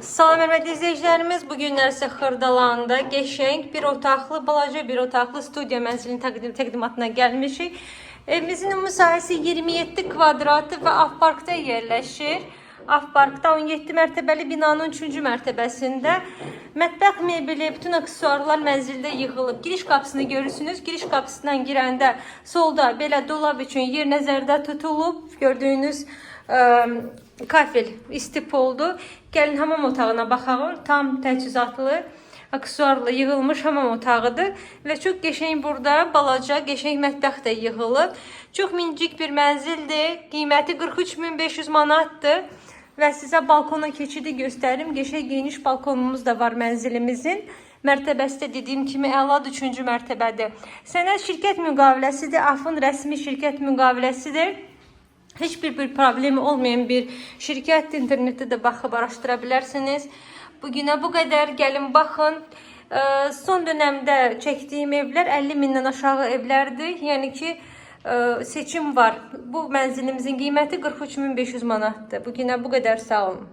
Salam hörmətli izləyicilərimiz, bu günlər sizə Xırdalanda qəşəng bir otaqlı, balaca bir otaqlı studiya mənzilinin təqdimatına gəlmişik. Evimizin ümumi sahəsi 27 kvadratı və Afparkda yerləşir. Afparkda 17 mərtəbəli binanın 3-cü mərtəbəsində mətbəx mebeli, bütün aksesuarlar mənzildə yığılıb. Giriş qapısını görürsünüz. Giriş qapısından girəndə solda belə dolab üçün yer nəzərdə tutulub. Gördüyünüz kafel istip oldu. Gəlin hamam otağına baxaq. Tam təchizatlı, aksesuarla yığılmış hamam otağıdır və çox qəşəng burada balaca, qəşəng mətbəx də yığılıb. Çox minicik bir mənzildir. Qiyməti 43.500 manatdır. Və sizə balkona keçidi göstərim. Qəşəng geniş balkonumuz da var mənzilimizin. Mərtəbəsi də dediyim kimi əladır, 3-cü mərtəbədir. Sənəd şirkət müqaviləsidir. AFın rəsmi şirkət müqaviləsidir. Heç bir problemi olmayan bir şirkət. İnternetdə də baxıb araşdıra bilərsiniz. Bugünə bu qədər. Gəlin baxın. Son dönemdə çəkdiyim evlər 50 mindən aşağı evlərdir. Yəni ki, seçim var. Bu mənzilimizin qiyməti 43.500 manatdır. Bugünə bu qədər, sağ olun.